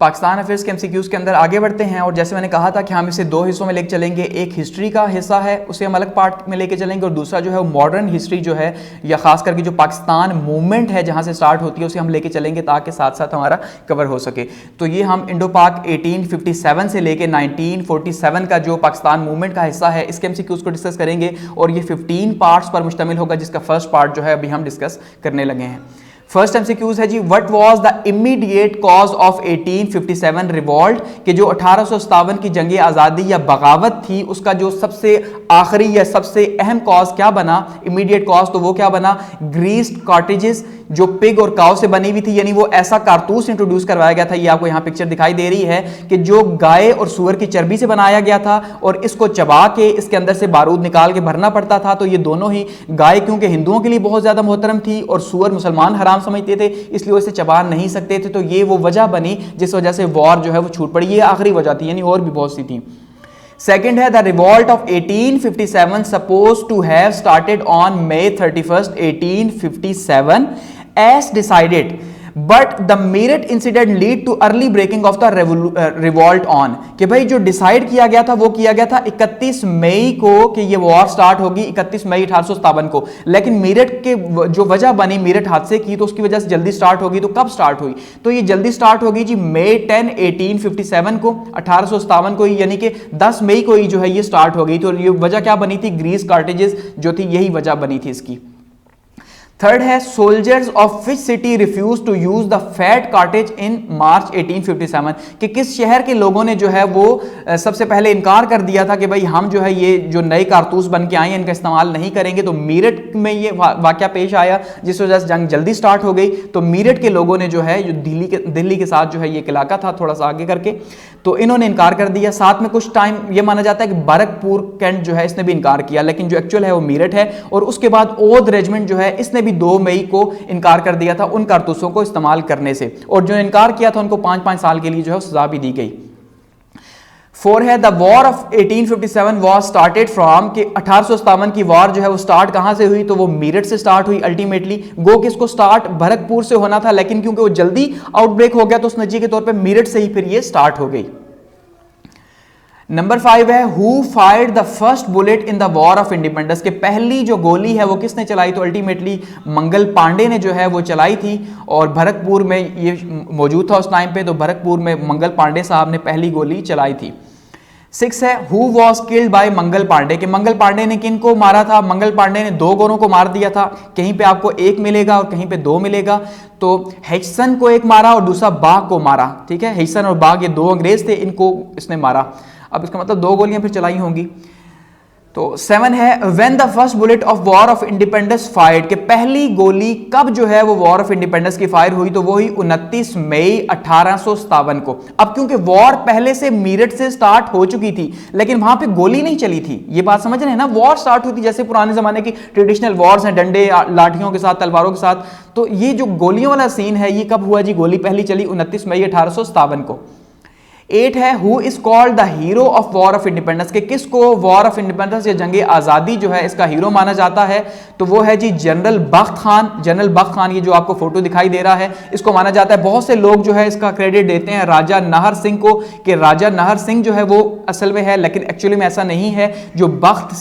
Pakistan affairs के MCQs के अंदर आगे बढ़ते हैं और जैसे मैंने कहा था कि हम इसे दो हिस्सों में लेके चलेंगे। एक हिस्ट्री का हिस्सा है, उसे हम अलग पार्ट में लेके चलेंगे, और दूसरा जो है वो मॉडर्न हिस्ट्री जो है या खास करके जो पाकिस्तान मूवमेंट है जहां से स्टार्ट होती है उसे हम लेके चलेंगे ताकि साथ साथ हमारा कवर हो सके। तो ये हम इंडो पाक 1857 से लेके 1947 का जो पाकिस्तान मूवमेंट का हिस्सा है इसके एमसीक्यूज को डिस्कस करेंगे और ये 15 पार्ट्स पर मुश्तमिल होगा, जिसका फर्स्ट पार्ट जो है अभी हम डिस्कस करने लगे हैं। फर्स्ट एमसीक्यूज है जी, what was the immediate cause of 1857 revolt, कि जो 1857 की जंग आज़ादी या बगावत थी उसका जो सबसे आखिरी या सबसे अहम कॉज क्या बना, इमीडिएट कॉज, तो वो क्या बना, ग्रीस्ड कॉटेजेस जो पिग और काउ से बनी हुई थी, यानी वो ऐसा कारतूस इंट्रोड्यूस करवाया गया था, ये आपको यहां पिक्चर दिखाई दे रही है कि जो गाय और सूअर की चर्बी से बनाया गया था और इसको चबा के इसके अंदर से बारूद निकाल के भरना पड़ता था। तो ये दोनों ही, गाय क्योंकि हिंदुओं के लिए बहुत ज्यादा मोहतरम थी और सूअर मुसलमान हराम समझते थे, इसलिए इसे चबा नहीं सकते थे। तो ये वो वजह बनी जिस वजह से वॉर जो है वो छूट पड़ी, ये आखिरी वजह थी, यानी और भी बहुत सी थी। सेकेंड है, the revolt of 1857 suppose to have started on May 31st 1857 as decided, but the Meerut incident lead to early breaking of the revolt on, कि भाई जो डिसाइड किया गया था वो किया गया था 31 मई को कि ये वॉर स्टार्ट होगी, 31 मई 1857 को, लेकिन मीरठ के जो वजह बनी मीरठ हादसे की तो उसकी वजह से जल्दी स्टार्ट होगी। तो कब स्टार्ट हुई, तो ये जल्दी स्टार्ट होगी जी May 10 1857 को, 1857 को ही, यानी कि 10 मई को ही जो है ये स्टार्ट हो गई। तो ये वजह क्या बनी थी, ग्रीस कार्टेजेस जो थी, यही वजह बनी थी इसकी। थर्ड है, soldiers of which city refuse to use the fat cartridge in March 1857, कि किस शहर के लोगों ने जो है वो सबसे पहले इनकार कर दिया था कि भाई हम जो है ये जो नए कारतूस बन के आए हैं इनका इस्तेमाल नहीं करेंगे। तो मीरठ में ये वाकया पेश आया जिस वजह से जंग जल्दी स्टार्ट हो गई। तो मीरठ के लोगों ने जो है, जो दिल्ली के साथ जो है ये इलाका था थोड़ा सा आगे करके, तो इन्होंने इनकार कर दिया। साथ में कुछ टाइम ये माना जाता है कि बरकपुर कैंट जो है इसने भी इनकार किया, लेकिन जो एक्चुअल है वो मीरठ है। और उसके बाद ओध रेजिमेंट जो है इसने भी 2 मई को इनकार कर दिया था उन कारतूसों को इस्तेमाल करने से, और जो इनकार किया था उनको 5-5 साल के लिए जो है सजा भी दी गई। 4 है, the war of 1857 was started from, कि 1857 की वॉर जो है वो स्टार्ट कहां से हुई, तो वो मीरठ से स्टार्ट हुई अल्टीमेटली। गो किसको स्टार्ट भरतपुर से होना था, लेकिन क्योंकि वो जल्दी आउटब्रेक हो गया तो उस नतीजे के तौर पे मीरठ से ही फिर ये स्टार्ट हो गई। नंबर 5 है, who fired the first bullet in the war of independence, के पहली जो गोली है वो किसने चलाई, तो अल्टीमेटली मंगल पांडे ने जो है वो चलाई थी, और भरतपुर में ये मौजूद था उस टाइम पे, तो भरतपुर में मंगल पांडे साहब ने पहली गोली चलाई थी। 6 है, who was killed by Mangal Pandey, के मंगल पांडे ने किन को मारा था, मंगल पांडे ने 2 गोरों को मार दिया था, कहीं पे आपको 1 मिलेगा और कहीं पे 2 मिलेगा। तो हेचसन को एक मारा और दूसरा बाघ को मारा, ठीक है, हेचसन और बाघ ये 2 अंग्रेज थे, इनको इसने मारा। अब इसका मतलब 2 गोलियां फिर चलाई होंगी। तो 7 है, when the first bullet of war of independence fired, के पहली गोली कब जो है वो वॉर ऑफ इंडिपेंडेंस की फायर हुई, तो वो ही 29 मई 1857 को। अब क्योंकि वॉर पहले से मीरठ से स्टार्ट हो चुकी थी लेकिन वहां पे गोली नहीं चली थी, ये बात समझ रहे हैं ना, वॉर स्टार्ट हुई थी जैसे पुराने जमाने की ट्रेडिशनल वॉर्स हैं, डंडे लाठियों के साथ, तलवारों के साथ। तो ये जो गोलियों वाला सीन है ये कब हुआ जी, गोली पहली चली 29 मई 1857 को। 8 है, who is called the hero of war of independence, के किसको वॉर ऑफ इंडिपेंडेंस या जंग आजादी जो है इसका हीरो माना जाता है, तो वो है जी जनरल बख्त खान। जनरल बख्त खान, ये जो आपको फोटो दिखाई दे रहा है, इसको माना जाता है, बहुत से लोग जो है इसका क्रेडिट देते हैं राजा नाहर सिंह को, कि राजा नाहर सिंह जो है वो असल में है, लेकिन एक्चुअली में ऐसा नहीं है। जो बख्त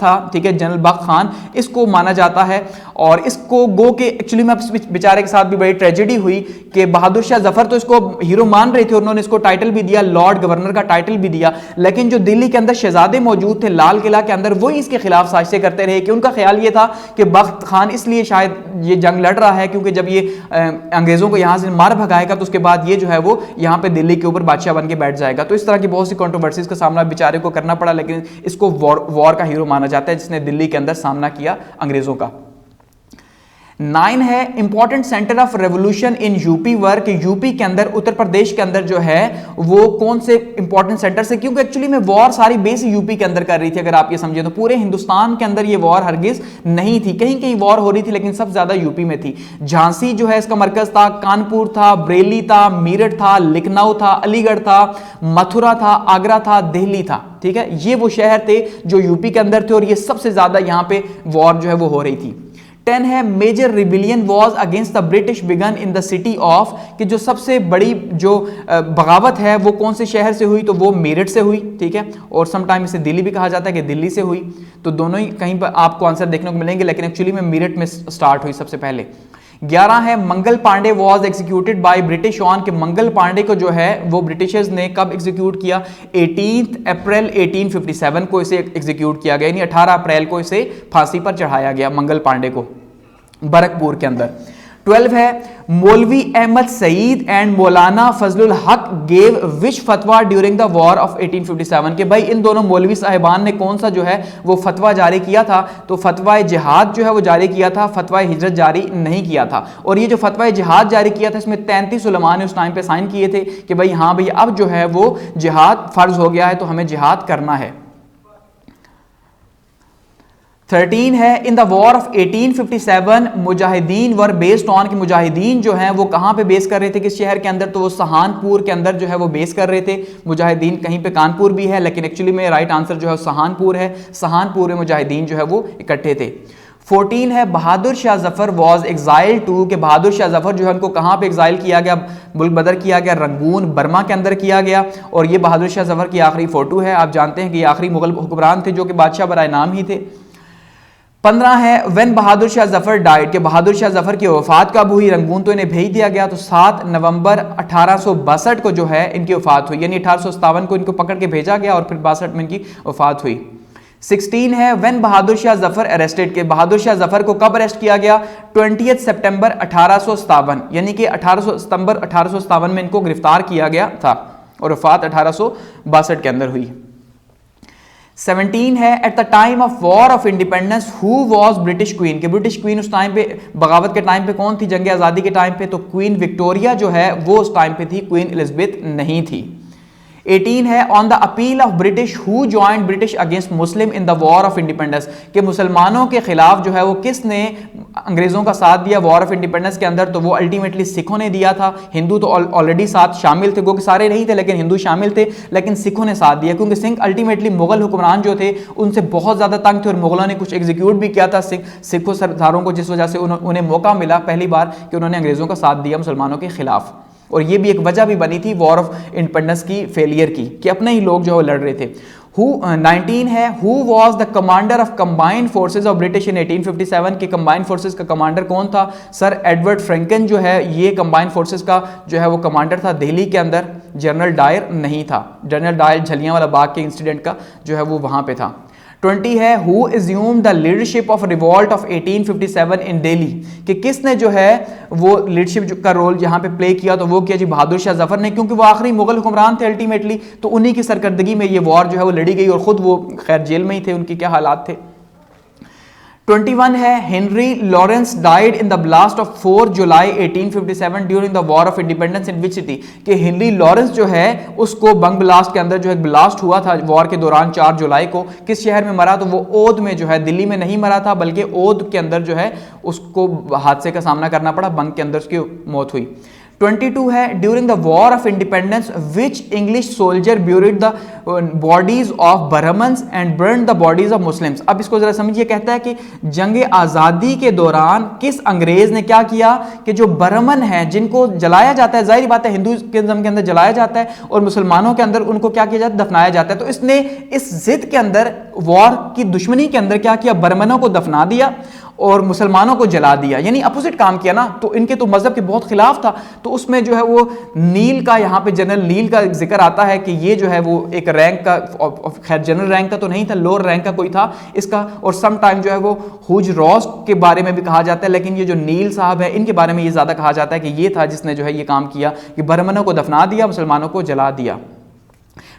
था, ठीक है, जनरल बख्त खान, इसको माना जाता है। और इसको गो के एक्चुअली में बेचारे के साथ भी बड़ी ट्रेजेडी हुई कि बहादुर शाह जफर तो इसको हीरो मान रहे थे, उन्होंने इसको टाइटल भी दिया, लॉर्ड गवर्नर का टाइटल भी दिया, लेकिन जो दिल्ली के अंदर शहजादे मौजूद थे लाल किला के अंदर, वही इसके खिलाफ साजिशें करते रहे, कि उनका ख्याल ये था कि बख्त खान इसलिए शायद ये जंग लड़ रहा है क्योंकि जब ये अंग्रेजों को यहां से मार भगाएगा तो उसके बाद ये जो है वो यहां पे दिल्ली के ऊपर बादशाह बन के बैठ जाएगा। तो इस तरह की बहुत सी कंट्रोवर्सीज का सामना बेचारे को करना पड़ा, लेकिन इसको वॉर का हीरो माना जाता है जिसने दिल्ली के अंदर सामना किया अंग्रेजों का। 9 है, important centre of revolution in UP work, UP के अंदर, उत्तर प्रदेश के अंदर जो है वो कौन से इंपॉर्टेंट सेंटर से, क्योंकि एक्चुअली में वॉर सारी बेस यूपी के अंदर कर रही थी। अगर आप ये समझे तो पूरे हिंदुस्तान के अंदर ये वॉर हरगिज नहीं थी, कहीं कहीं वॉर हो रही थी लेकिन सबसे ज्यादा यूपी में थी। झांसी जो है इसका मरकज था, कानपुर था, बरेली था, मीरठ था, लखनऊ था, अलीगढ़ था, मथुरा था, आगरा था, दिल्ली था, ठीक है, ये वो शहर थे जो यूपी के अंदर थे और ये सबसे ज्यादा यहां पे वॉर जो है वो हो रही थी। 10 है major rebellion was against the British began in the city of, कि जो सबसे बड़ी जो बगावत है वो कौन से शहर से हुई, तो वो मेरठ से हुई, ठीक है, और समटाइम इसे दिल्ली भी कहा जाता है कि दिल्ली से हुई, तो दोनों ही कहीं पर आपको आंसर देखने को मिलेंगे, लेकिन एक्चुअली में मेरठ में स्टार्ट हुई सबसे पहले। 11 है Mangal Pandey was executed by British on, कि मंगल पांडे को जो है वो ब्रिटिशर्स ने कब एग्जीक्यूट किया, 18 अप्रैल 1857 को इसे एग्जीक्यूट किया गया, यानी 18 अप्रैल को इसे फांसी पर चढ़ाया गया मंगल पांडे को बरकपुर के अंदर। 12 है मौलवी अहमद सईद एंड मौलाना फजलुल हक गेव विच फतवा ड्यूरिंग द वॉर ऑफ 1857, के भाई इन दोनों मौलवी साहिबान ने कौन सा जो है वो फतवा जारी किया था, तो फतवा जिहाद जो है वो जारी किया था, फतवा हिजरत जारी नहीं किया था। और ये जो फतवा जिहाद जारी किया था इसमें 33 उलमा ने उस टाइम पे साइन किए थे कि भाई हाँ भाई अब जो है वो जिहाद फर्ज हो गया है, तो हमें जिहाद करना है। 13 है in the war of 1857 Mujahideen were based on, कि मुजाहिदीन जो हैं वो कहां पे बेस कर रहे थे, किस शहर के अंदर, तो वो सहानपुर के अंदर जो है वो बेस कर रहे थे मुजाहिदीन। कहीं पे कानपुर भी है लेकिन एक्चुअली में राइट आंसर जो है सहानपुर है, सहानपुर में मुजाहिदीन जो है वो इकट्ठे थे। 14 है Bahadur Shah Zafar was exile to, के बहादुर शाह जफर जो है उनको कहां पे एग्जाइल किया गया, मुल्क बदर किया गया, रंगून बर्मा के अंदर किया गया। और ये बहादुर शाह जफर की आखिरी फोटो है, आप जानते हैं कि ये आखिरी मुगल हुक्मरान थे जो कि बादशाह बराए नाम ही थे। 15 है when Bahadur Shah Zafar died, के बहादुर शाह जफर की वफात कब हुई, रंगून तो इन्हें भेज दिया गया, तो 7 नवंबर 1862 को जो है इनकी वफात हुई, यानी 1857 को इनको पकड़ के भेजा गया और फिर 62 में इनकी वफात हुई। 16 है when Bahadur Shah Zafar arrested, के बहादुर शाह जफर को कब अरेस्ट किया गया, 20 सितंबर 1857, यानी कि 18 सितंबर 1857 में इनको गिरफ्तार किया गया था और वफात 1862 के अंदर हुई। 17 है at the time of war of independence who was British queen, के ब्रिटिश क्वीन उस टाइम पे बगावत के टाइम पे कौन थी, जंग आज़ादी के टाइम पे, तो क्वीन विक्टोरिया जो है वो उस टाइम पे थी, क्वीन एलिजाबेथ नहीं थी। 18 है on the appeal of British who joined British against Muslim in the war of independence, के मुसलमानों के खिलाफ जो है वो किसने अंग्रेजों का साथ दिया वॉर ऑफ इंडिपेंडेंस के अंदर, तो वो अल्टीमेटली सिखों ने दिया था। हिंदू तो ऑलरेडी साथ शामिल थे, क्योंकि सारे नहीं थे लेकिन हिंदू शामिल थे, लेकिन सिखों ने साथ दिया क्योंकि सिख अल्टीमेटली मुगल हुक्मरान जो थे उनसे बहुत ज्यादा तंग थे और मुगलों ने कुछ एग्जीक्यूट भी किया था सिखों सरदारों को, जिस वजह से उन्हें मौका मिला पहली बार कि उन्होंने अंग्रेजों का साथ दिया मुसलमानों के खिलाफ। और ये भी एक वजह भी बनी थी वॉर ऑफ इंडिपेंडेंस की फेलियर की, कि अपने ही लोग जो है लड़ रहे थे। 19 है who was the commander of combined forces of British in 1857, के कंबाइंड फोर्सेज का कमांडर कौन था, सर एडवर्ड फ्रैंकन जो है ये कंबाइंड फोर्सेज का जो है वो कमांडर था दिल्ली के अंदर, जनरल डायर नहीं था। जनरल डायर जलियांवाला बाग के इंसिडेंट का जो है वो वहां पे था। 20 है who assumed the leadership of revolt of 1857 इन दिल्ली, कि किसने जो है वो लीडरशिप का रोल यहाँ पे प्ले किया, तो वो किया जी बहादुर शाह जफर ने, क्योंकि वो आखिरी मुगल हुक्मरान थे अल्टीमेटली, तो उन्हीं की सरकर्दगी में ये वॉर जो है वो लड़ी गई और खुद वो खैर जेल में ही थे, उनके क्या हालात थे। 21 है Henry Lawrence died in the blast of 4 July 1857 during the war of independence in which city, कि हेनरी लॉरेंस जो है उसको बंग ब्लास्ट के अंदर जो है ब्लास्ट हुआ था वॉर के दौरान 4 जुलाई को, किस शहर में मरा, तो वो ओद में जो है, दिल्ली में नहीं मरा था बल्कि ओद के अंदर जो है उसको हादसे का सामना करना पड़ा, बंग के अंदर उसकी मौत हुई। 22 है during the war of independence which English soldier buried the bodies of Brahmins and burn the bodies of Muslims. अब इसको जरा समझिए, कहता है कि जंग आज़ादी के दौरान किस अंग्रेज ने क्या किया कि जो ब्राह्मण है जिनको जलाया जाता है, जाहिर बात है हिंदुइज्म के अंदर जलाया जाता है और मुसलमानों के अंदर उनको क्या किया जाता है, दफनाया जाता है, तो इसने इस जिद के अंदर वॉर की दुश्मनी के अंदर क्या किया, ब्राह्मणों को दफना दिया और मुसलमानों को जला दिया, यानी अपोजिट काम किया ना, तो इनके तो मजहब के बहुत खिलाफ था। तो उसमें जो है वो नील का, यहाँ पे जनरल नील का जिक्र आता है कि ये जो है वो एक रैंक का, खैर जनरल रैंक का तो नहीं था, लोअर रैंक का कोई था इसका, और सम टाइम जो है वो हुज रॉस के बारे में भी कहा जाता है, लेकिन ये जो नील साहब है इनके बारे में ये ज्यादा कहा जाता है कि ये था जिसने जो है ये काम किया कि ब्राह्मणों को दफना दिया, मुसलमानों को जला दिया।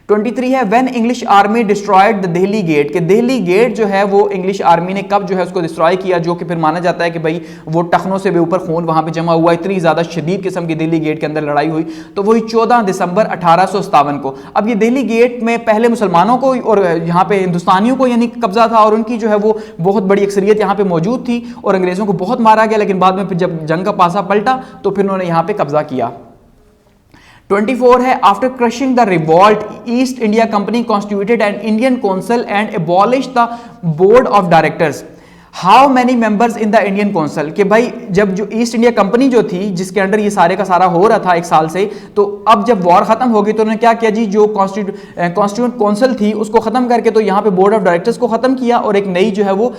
23 है when English army destroyed the Delhi Gate, के दिल्ली गेट जो है वो इंग्लिश आर्मी ने कब जो है उसको डिस्ट्रॉय किया, जो कि फिर माना जाता है कि भाई वो टखनों से भी ऊपर खून वहां पे जमा हुआ, इतनी ज्यादा शदीद किस्म की दिल्ली गेट के अंदर लड़ाई हुई, तो वही 14 दिसंबर 1857 को। अब ये दिल्ली गेट में पहले मुसलमानों को और यहाँ पे हिंदुस्तानियों को यानी कब्जा था और उनकी जो है वो बहुत बड़ी अक्सरियत यहाँ पे मौजूद थी और अंग्रेजों को बहुत मारा गया, लेकिन बाद में फिर जब जंग का पासा पलटा तो फिर उन्होंने यहाँ पे कब्जा किया। 24 है after crushing the revolt east India company constituted an Indian council and abolish the board of directors. How many members in the Indian council, कि भाई जब जो ईस्ट इंडिया कंपनी जो थी जिसके अंडर ये सारे का सारा हो रहा था एक साल से, तो अब जब वॉर खत्म हो गई तो उन्होंने क्या किया जी, जो कॉन्स्टिट्यूंट काउंसिल थी उसको खत्म करके तो यहाँ पे बोर्ड ऑफ डायरेक्टर्स को खत्म किया और एक नई जो है वो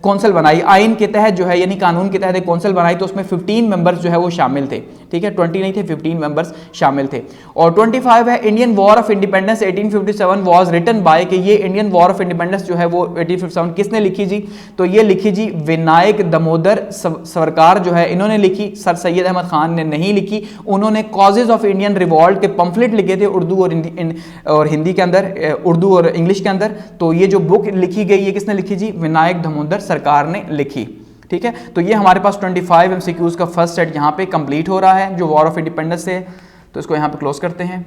कौंसल बनाई, आइन के तहत जो है यानी कानून के तहत एक कौंसल बनाई, तो उसमें 15 मेंबर्स जो है वो शामिल थे, ठीक है, 20 नहीं थे, 15 मेंबर्स शामिल थे। और 25 है Indian war of independence 1857 was written by, कि ये इंडियन वॉर ऑफ इंडिपेंडेंस जो है वो 1857 किसने लिखी जी, तो ये लिखी जी विनायक दामोदर सरकार जो है इन्होंने लिखी, सर सैयद अहमद खान ने नहीं लिखी। उन्होंने कॉजेज ऑफ इंडियन रिवॉल्ट के पंफलेट लिखे थे उर्दू और हिंदी के अंदर, उर्दू और इंग्लिश के अंदर। तो ये जो बुक लिखी गई है किसने लिखी जी, विनायक दामोदर सरकार ने लिखी, ठीक है। तो ये हमारे पास 25 MCQs का फर्स्ट सेट यहाँ पे कंप्लीट हो रहा है जो वॉर ऑफ इंडिपेंडेंस से है। तो इसको यहाँ पे क्लोज करते हैं।